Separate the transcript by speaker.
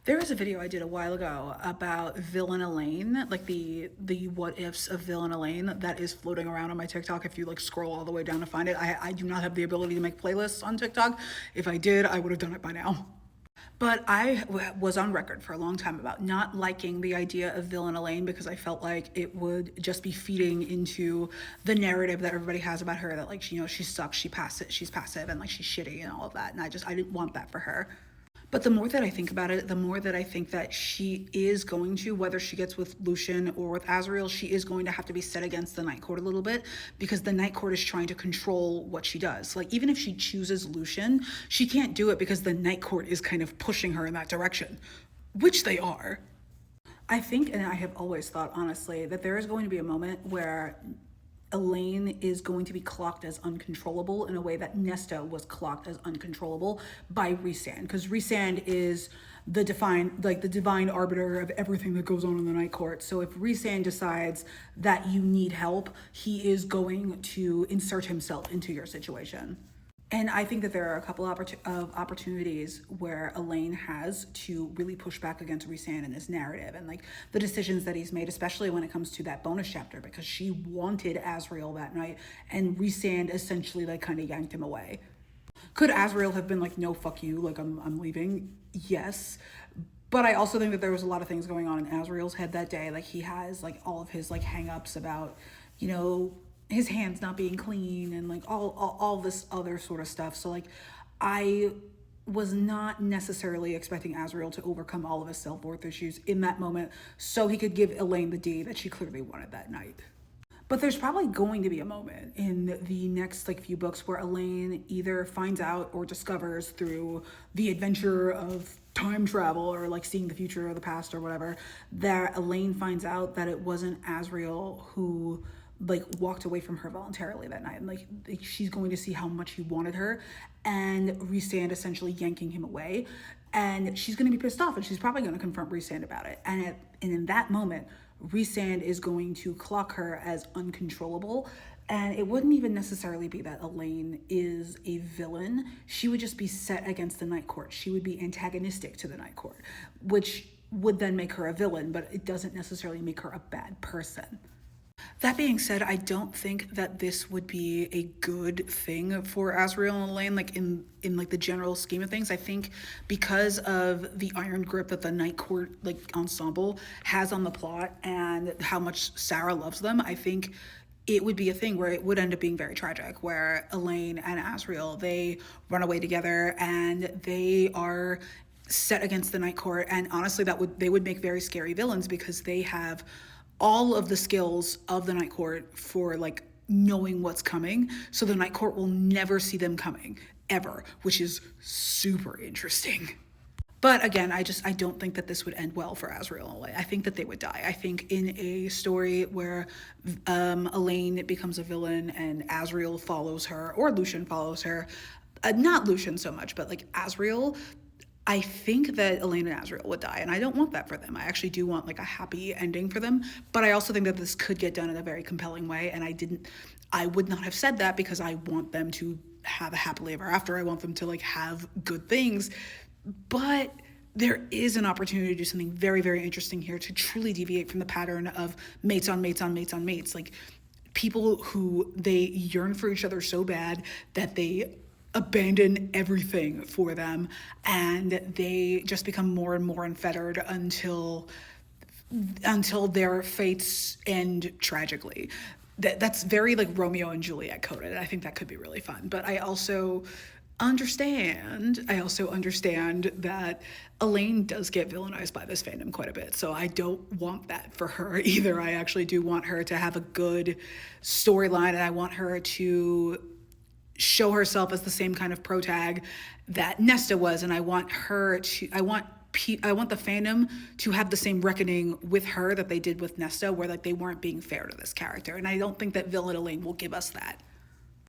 Speaker 1: There was a video I did a while ago about villain Elaine, like the what ifs of villain Elaine that is floating around on my TikTok. If you like scroll all the way down to find it, I do not have the ability to make playlists on TikTok. If I did, I would have done it by now. But was on record for a long time about not liking the idea of villain Elaine because I felt like it would just be feeding into the narrative that everybody has about her, that like she sucks, she's passive, and like she's shitty and all of that. And I didn't want that for her. But the more that I think about it, the more that I think that she is going to, whether she gets with Lucian or with Azriel, she is going to have to be set against the Night Court a little bit, because the Night Court is trying to control what she does. Like, even if she chooses Lucian, she can't do it because the Night Court is kind of pushing her in that direction, which they are. I think, and I have always thought, honestly, that there is going to be a moment where Elaine is going to be clocked as uncontrollable in a way that Nesta was clocked as uncontrollable by Rhysand, because Rhysand is the divine arbiter of everything that goes on in the Night Court. So if Rhysand decides that you need help, he is going to insert himself into your situation. And I think that there are a couple of opportunities where Elaine has to really push back against Rhysand in this narrative, and like the decisions that he's made, especially when it comes to that bonus chapter, because she wanted Azriel that night and Rhysand essentially like kind of yanked him away. Could Azriel have been like, no, fuck you, like I'm leaving? Yes. But I also think that there was a lot of things going on in Azriel's head that day. Like, he has like all of his like hang-ups about, you know, his hands not being clean and like all this other sort of stuff. So like, I was not necessarily expecting Azriel to overcome all of his self-worth issues in that moment so he could give Elaine the D that she clearly wanted that night. But there's probably going to be a moment in the next like few books where Elaine either finds out or discovers through the adventure of time travel or like seeing the future or the past or whatever, that Elaine finds out that it wasn't Azriel who like walked away from her voluntarily that night, and like she's going to see how much he wanted her, and Rhysand essentially yanking him away, and she's going to be pissed off, and she's probably going to confront Rhysand about it, and in that moment Rhysand is going to clock her as uncontrollable. And it wouldn't even necessarily be that Elaine is a villain. She would just be set against the Night Court. She would be antagonistic to the Night Court, which would then make her a villain, but it doesn't necessarily make her a bad person. That being said, I don't think that this would be a good thing for Azriel and Elaine, like in like the general scheme of things. I think because of the iron grip that the Night Court like ensemble has on the plot and how much Sarah loves them, I think it would be a thing where it would end up being very tragic, where Elaine and Azriel, they run away together and they are set against the Night Court. And honestly, they would make very scary villains, because they have all of the skills of the Night Court for like knowing what's coming. So the Night Court will never see them coming ever, which is super interesting. But again, I don't think that this would end well for Azriel and Elaine. I think that they would die. I think in a story where Elaine becomes a villain and Azriel follows her, or Lucian follows her, not Lucian so much, but like Azriel, I think that Elaine and Azriel would die, and I don't want that for them. I actually do want like a happy ending for them, but I also think that this could get done in a very compelling way, and I would not have said that because I want them to have a happily ever after. I want them to like have good things, but there is an opportunity to do something very, very interesting here to truly deviate from the pattern of mates on mates on mates on mates. Like, people who they yearn for each other so bad that they abandon everything for them, and they just become more and more unfettered until their fates end tragically. That's very like Romeo and Juliet coded. I think that could be really fun. But I also understand that Elaine does get villainized by this fandom quite a bit, so I don't want that for her either. I actually do want her to have a good storyline, and I want her to show herself as the same kind of protag that Nesta was, and I want the fandom to have the same reckoning with her that they did with Nesta, where like they weren't being fair to this character, and I don't think that villain Elaine will give us that.